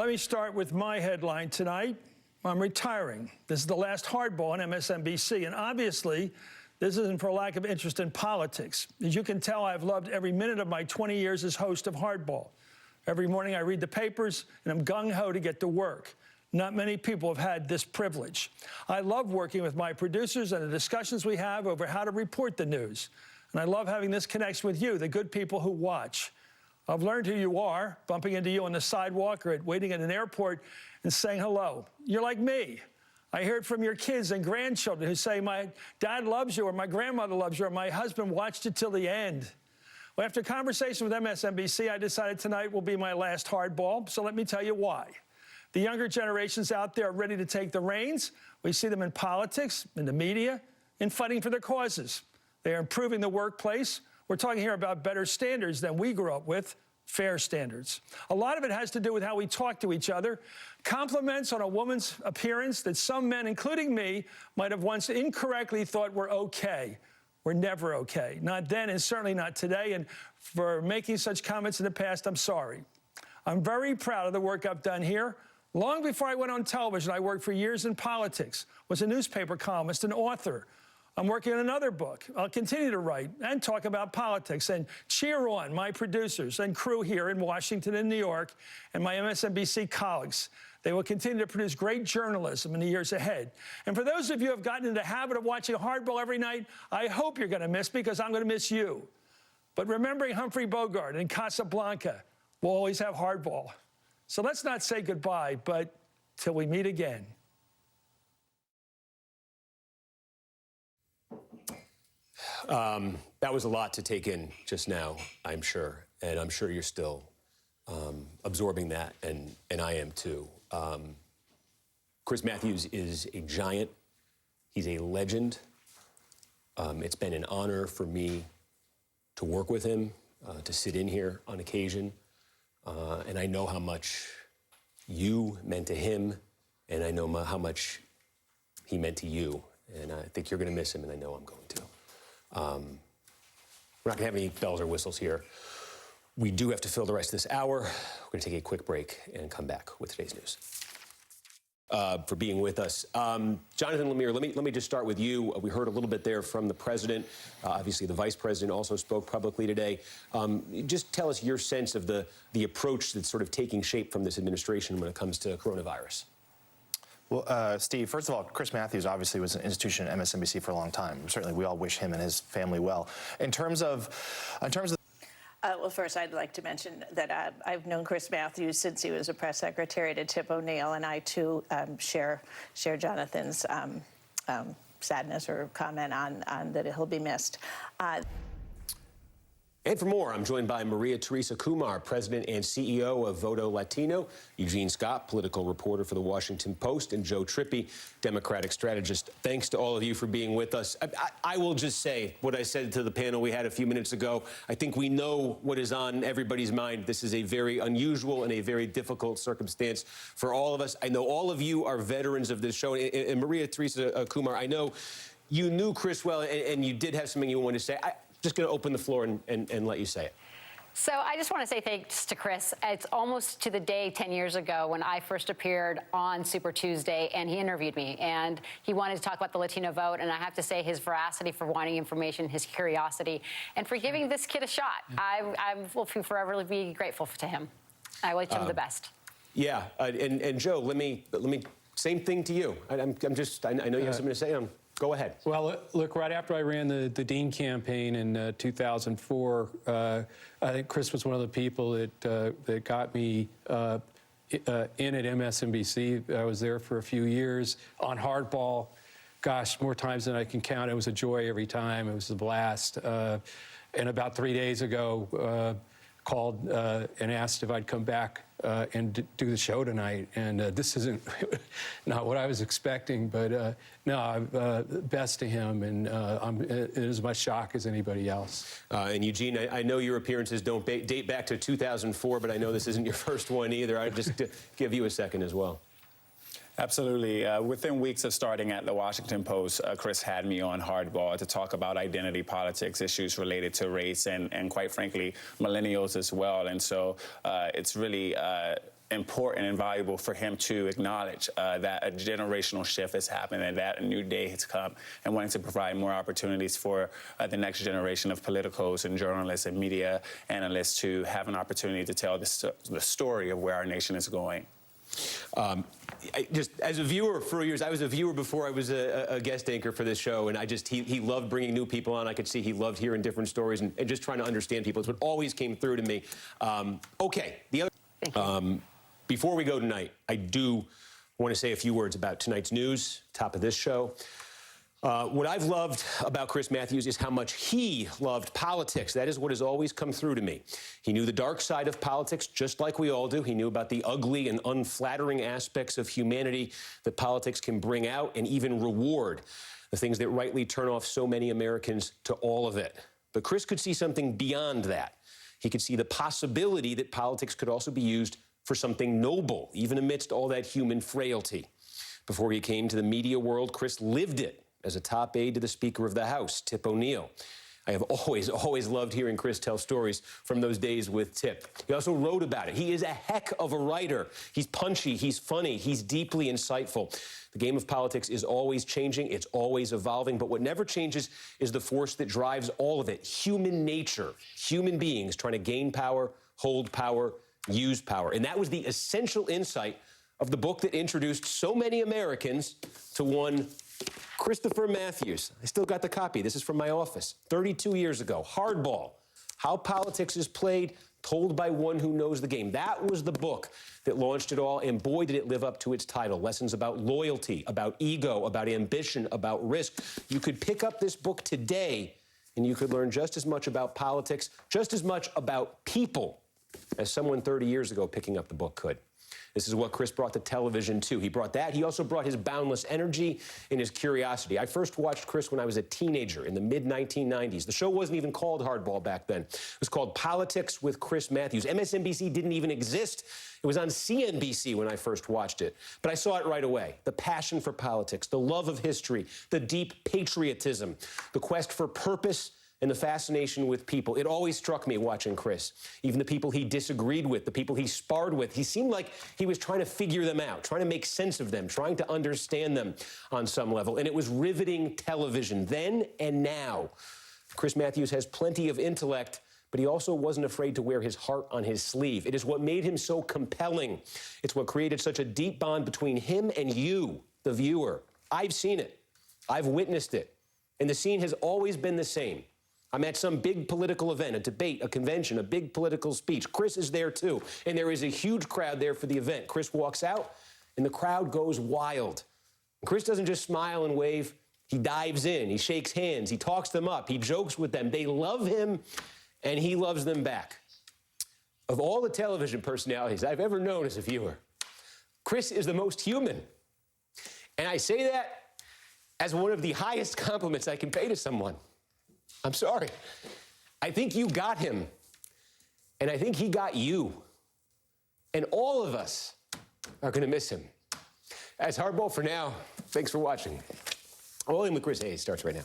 Let me start with my headline tonight. I'm retiring. This is the last Hardball on MSNBC, and obviously, this isn't for lack of interest in politics. As you can tell, I've loved every minute of my 20 years as host of Hardball. Every morning I read the papers, and I'm gung-ho to get to work. Not many people have had this privilege. I love working with my producers and the discussions we have over how to report the news. And I love having this connection with you, the good people who watch. I've learned who you are, bumping into you on the sidewalk or waiting at an airport and saying hello. You're like me. I hear it from your kids and grandchildren who say, my dad loves you, or my grandmother loves you, or my husband watched it till the end. Well, after a conversation with MSNBC, I decided tonight will be my last Hardball, so let me tell you why. The younger generations out there are ready to take the reins. We see them in politics, in the media, in fighting for their causes. They are improving the workplace. We're talking here about better standards than we grew up with, fair standards. A lot of it has to do with how we talk to each other. Compliments on a woman's appearance that some men, including me, might have once incorrectly thought were okay. We're never okay. Not then and certainly not today. And for making such comments in the past, I'm sorry. I'm very proud of the work I've done here. Long before I went on television, I worked for years in politics, was a newspaper columnist, an author. I'm working on another book. I'll continue to write and talk about politics and cheer on my producers and crew here in Washington and New York and my MSNBC colleagues. They will continue to produce great journalism in the years ahead. And for those of you who have gotten into the habit of watching Hardball every night, I hope you're going to miss me because I'm going to miss you. But remembering Humphrey Bogart and Casablanca, we'll always have Hardball. So let's not say goodbye, but till we meet again. That was a lot to take in just now, I'm sure. And I'm sure you're still absorbing that, and I am too. Chris Matthews is a giant. He's a legend. It's been an honor for me to work with him, to sit in here on occasion. And I know how much you meant to him, and I know how much he meant to you. And I think you're going to miss him, and I know I'm going to. We're not going to have any bells or whistles here. We do have to fill the rest of this hour. We're going to take a quick break and come back with today's news. For being with us. Jonathan Lemire, let me just start with you. We heard a little bit there from the president. Obviously, the vice president also spoke publicly today. Just tell us your sense of the approach that's sort of taking shape from this administration when it comes to coronavirus. Well, Steve, first of all, Chris Matthews obviously was an institution at MSNBC for a long time. Certainly, we all wish him and his family well. In terms of well, first, I'd like to mention that I've known Chris Matthews since he was a press secretary to Tip O'Neill, and I, too, share Jonathan's sadness or comment on that he'll be missed. And for more, I'm joined by Maria Teresa Kumar, president and CEO of Voto Latino, Eugene Scott, political reporter for The Washington Post, and Joe Trippi, Democratic strategist. Thanks to all of you for being with us. I will just say what I said to the panel we had a few minutes ago. I think we know what is on everybody's mind. This is a very unusual and a very difficult circumstance for all of us. I know all of you are veterans of this show. And Maria Teresa Kumar, I know you knew Chris well, and you did have something you wanted to say. Just going to open the floor and let you say it. So I just want to say thanks to Chris. It's almost to the day 10 years ago when I first appeared on Super Tuesday, and he interviewed me, and he wanted to talk about the Latino vote, and I have to say his veracity for wanting information, his curiosity, and for giving this kid a shot. I will forever be grateful to him. I wish him the best. Yeah, and Joe, let me same thing to you. I know you have something to say. Go ahead. Well, look, right after I ran the Dean campaign in 2004, I think Chris was one of the people that got me in at MSNBC. I was there for a few years on Hardball. Gosh, more times than I can count. It was a joy every time. It was a blast. And about 3 days ago, called and asked if I'd come back and do the show tonight. And this isn't not what I was expecting, but no, best to him, and it is as much shock as anybody else. And Eugene, I know your appearances don't date back to 2004, but I know this isn't your first one either. I'd just give you a second as well. Absolutely. Within weeks of starting at The Washington Post, Chris had me on Hardball to talk about identity politics, issues related to race, and quite frankly, millennials as well. And so it's really important and valuable for him to acknowledge that a generational shift has happened and that a new day has come, and wanting to provide more opportunities for the next generation of politicos and journalists and media analysts to have an opportunity to tell the story of where our nation is going. Just as a viewer for years, I was a viewer before I was a guest anchor for this show, and he loved bringing new people on. I could see he loved hearing different stories and just trying to understand people. It's what always came through to me. Okay, the other. Before we go tonight, I do want to say a few words about tonight's news, top of this show. What I've loved about Chris Matthews is how much he loved politics. That is what has always come through to me. He knew the dark side of politics, just like we all do. He knew about the ugly and unflattering aspects of humanity that politics can bring out and even reward, the things that rightly turn off so many Americans to all of it. But Chris could see something beyond that. He could see the possibility that politics could also be used for something noble, even amidst all that human frailty. Before he came to the media world, Chris lived it as a top aide to the Speaker of the House, Tip O'Neill. I have always loved hearing Chris tell stories from those days with Tip. He also wrote about it. He is a heck of a writer. He's punchy, he's funny, he's deeply insightful. The game of politics is always changing, it's always evolving, but what never changes is the force that drives all of it, human nature, human beings trying to gain power, hold power, use power. And that was the essential insight of the book that introduced so many Americans to one Christopher Matthews. I still got the copy. This is from my office. 32 years ago. Hardball. How Politics is Played, told by one who knows the game. That was the book that launched it all, and boy, did it live up to its title. Lessons about loyalty, about ego, about ambition, about risk. You could pick up this book today, and you could learn just as much about politics, just as much about people, as someone 30 years ago picking up the book could. This is what Chris brought to television, too. He brought that. He also brought his boundless energy and his curiosity. I first watched Chris when I was a teenager in the mid-1990s. The show wasn't even called Hardball back then. It was called Politics with Chris Matthews. MSNBC didn't even exist. It was on CNBC when I first watched it. But I saw it right away. The passion for politics, the love of history, the deep patriotism, the quest for purpose, and the fascination with people. It always struck me watching Chris. Even the people he disagreed with, the people he sparred with, he seemed like he was trying to figure them out, trying to make sense of them, trying to understand them on some level. And it was riveting television then and now. Chris Matthews has plenty of intellect, but he also wasn't afraid to wear his heart on his sleeve. It is what made him so compelling. It's what created such a deep bond between him and you, the viewer. I've seen it. I've witnessed it. And the scene has always been the same. I'm at some big political event, a debate, a convention, a big political speech. Chris is there, too. And there is a huge crowd there for the event. Chris walks out, and the crowd goes wild. And Chris doesn't just smile and wave. He dives in. He shakes hands. He talks them up. He jokes with them. They love him, and he loves them back. Of all the television personalities I've ever known as a viewer, Chris is the most human. And I say that as one of the highest compliments I can pay to someone. I'm sorry. I think you got him, and I think he got you. And all of us are going to miss him. That's Hardball for now. Thanks for watching. All In with Chris Hayes starts right now.